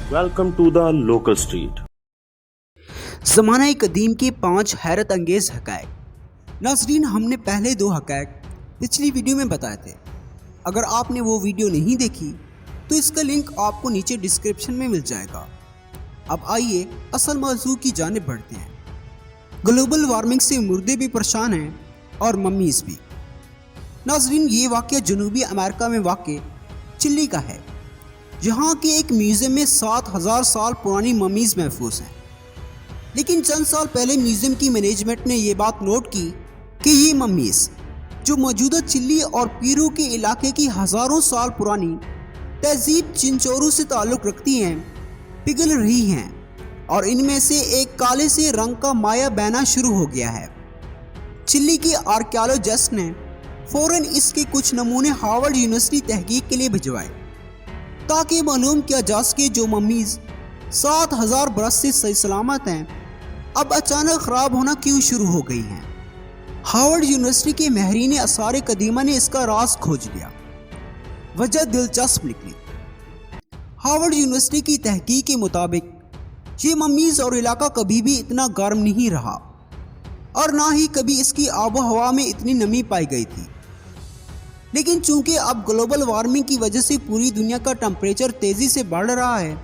Welcome to the local street. ज़माना कदीम के 5 हैरत अंगेज़ हक़ाइक़। नाज़रीन, हमने पहले 2 हक़ाइक़ पिछली वीडियो में बताए थे। अगर आपने वो वीडियो नहीं देखी तो इसका लिंक आपको नीचे डिस्क्रिप्शन में मिल जाएगा। अब आइए असल मौज़ू की जानिब बढ़ते हैं। ग्लोबल वार्मिंग से मुर्दे भी परेशान हैं और मम्मीज़ भी। नाज़रीन, ये वाक़या जनूबी अमेरिका में वाक़ चिली का है, जहाँ के एक म्यूज़ियम में 7000 साल पुरानी मम्मीज़ महफूज हैं। लेकिन चंद साल पहले म्यूज़ियम की मैनेजमेंट ने ये बात नोट की कि ये मम्मीज़, जो मौजूदा चिली और पेरू के इलाके की हज़ारों साल पुरानी तहजीब चिंचोरू से ताल्लुक़ रखती हैं, पिघल रही हैं और इनमें से एक काले से रंग का माया बहना शुरू हो गया है। चिली के आर्कियोलॉजिस्ट ने फ़ौरन इसके कुछ नमूने हार्वर्ड यूनिवर्सिटी तहकीक के लिए भिजवाए ताकि मालूम किया जा सके जो मम्मीज़ 7000 बरस से सही सलामत हैं, अब अचानक ख़राब होना क्यों शुरू हो गई हैं। हार्वर्ड यूनिवर्सिटी के माहिरीन आसार कदीमा ने इसका राज खोज लिया। वजह दिलचस्प निकली। हार्वर्ड यूनिवर्सिटी की तहकीक के मुताबिक ये मम्मीज़ और इलाका कभी भी इतना गर्म नहीं रहा और ना ही कभी इसकी आबो हवा में इतनी नमी पाई गई थी। लेकिन चूंकि अब ग्लोबल वार्मिंग की वजह से पूरी दुनिया का टेम्परेचर तेज़ी से बढ़ रहा है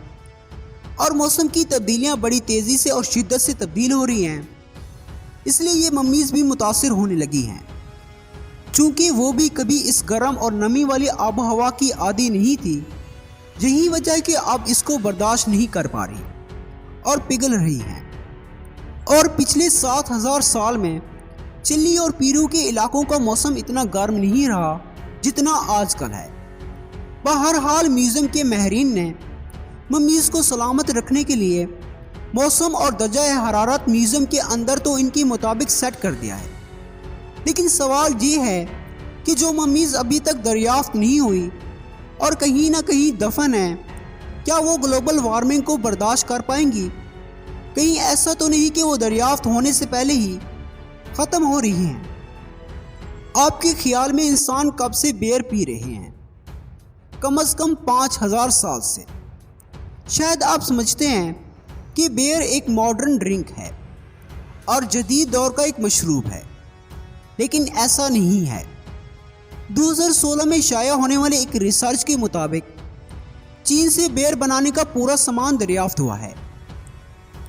और मौसम की तब्दीलियां बड़ी तेज़ी से और शिद्दत से तब्दील हो रही हैं, इसलिए ये मम्मीज़ भी मुतासिर होने लगी हैं। चूंकि वो भी कभी इस गर्म और नमी वाली आबो हवा की आदी नहीं थी, यही वजह है कि अब इसको बर्दाश्त नहीं कर पा रही और पिघल रही हैं। और पिछले 7000 साल में चिली और पेरू के इलाकों का मौसम इतना गर्म नहीं रहा जितना आजकल है। बहरहाल म्यूज़ियम के माहिरीन ने मम्मीज़ को सलामत रखने के लिए मौसम और दर्जा हरारत म्यूज़ियम के अंदर तो इनके मुताबिक सेट कर दिया है। लेकिन सवाल ये है कि जो मम्मीज़ अभी तक दरियाफ्त नहीं हुई और कहीं ना कहीं दफन है, क्या वो ग्लोबल वार्मिंग को बर्दाश्त कर पाएंगी? कहीं ऐसा तो नहीं कि वो दरियाफ्त होने से पहले ही ख़त्म हो रही हैं। आपके ख्याल में इंसान कब से बियर पी रहे हैं? कम से कम 5000 साल से। शायद आप समझते हैं कि बियर एक मॉडर्न ड्रिंक है और जदीद दौर का एक मशरूब है, लेकिन ऐसा नहीं है। 2016 में शाया होने वाले एक रिसर्च के मुताबिक चीन से बियर बनाने का पूरा सामान दरियाफ्त हुआ है,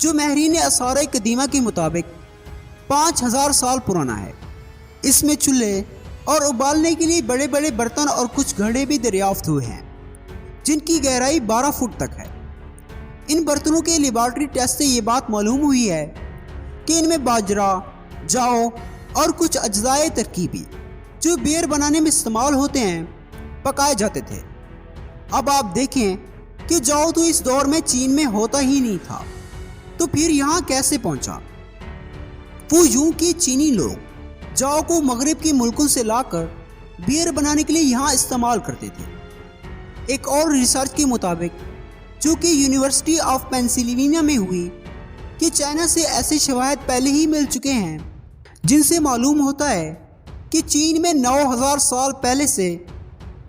जो माहिरीन आसार कदीमा के मुताबिक 5000 साल पुराना है। इसमें चूल्हे और उबालने के लिए बड़े बड़े बर्तन और कुछ घड़े भी दरियाफ्त हुए हैं, जिनकी गहराई 12 फुट तक है। इन बर्तनों के लेबॉर्ट्री टेस्ट से ये बात मालूम हुई है कि इनमें बाजरा, जाओ और कुछ अज्जाए तरकीबी जो बियर बनाने में इस्तेमाल होते हैं पकाए जाते थे। अब आप देखें कि जाओ तो इस दौर में चीन में होता ही नहीं था, तो फिर यहाँ कैसे पहुँचा? वो यूं कि चीनी लोग जाओ को मगरिब के मुल्कों से लाकर बियर बनाने के लिए यहाँ इस्तेमाल करते थे। एक और रिसर्च के मुताबिक, जो कि यूनिवर्सिटी ऑफ पेंसिल्वेनिया में हुई, कि चाइना से ऐसे शवाहद पहले ही मिल चुके हैं जिनसे मालूम होता है कि चीन में 9000 साल पहले से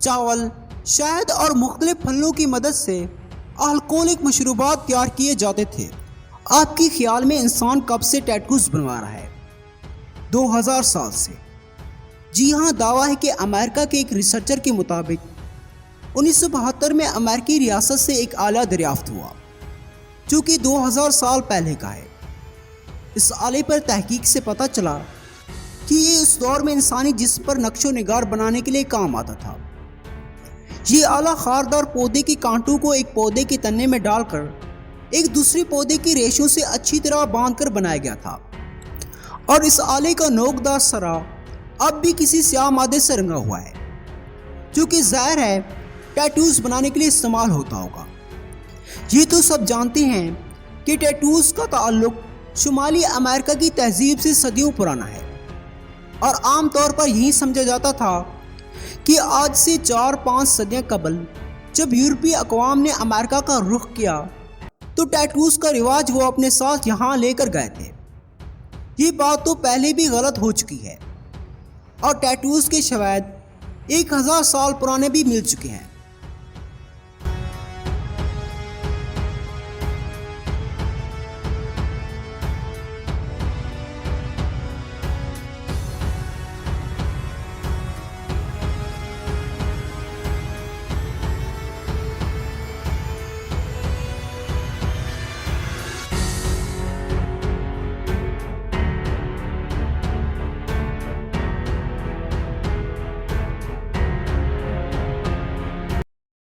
चावल, शहद और मुख्तलिफ फलों की मदद से अल्कोहलिक मशरूबात तैयार किए जाते थे। आपके ख्याल में इंसान कब से टैटूज़ बनवा रहा है? 2000 साल से। जी हाँ, दावा है कि अमेरिका के एक रिसर्चर के मुताबिक 1972 में अमेरिकी रियासत से एक आला दरियाफ्त हुआ, जो कि 2000 साल पहले का है। इस आले पर तहकीक से पता चला कि ये उस दौर में इंसानी जिस्म पर नक्शो निगार बनाने के लिए काम आता था। ये आला खारदार पौधे के कांटों को एक पौधे के तने में डालकर एक दूसरे पौधे की रेशों से अच्छी तरह बांधकर बनाया गया था, और इस आले का नोकदार सरा अब भी किसी स्याह मादे से रंगा हुआ है, जो कि ज़ाहिर है टैटूज़ बनाने के लिए इस्तेमाल होता होगा। ये तो सब जानते हैं कि टैटूज़ का ताल्लुक शुमाली अमेरिका की तहजीब से सदियों पुराना है, और आम तौर पर यही समझा जाता था कि आज से 4-5 सदियाँ कबल जब यूरोपीय अक़वाम ने अमेरिका का रुख किया तो टैटूज़ का रिवाज वो अपने साथ यहाँ लेकर गए थे। ये बात तो पहले भी गलत हो चुकी है और टैटूज़ के शवाहद 1000 साल पुराने भी मिल चुके हैं।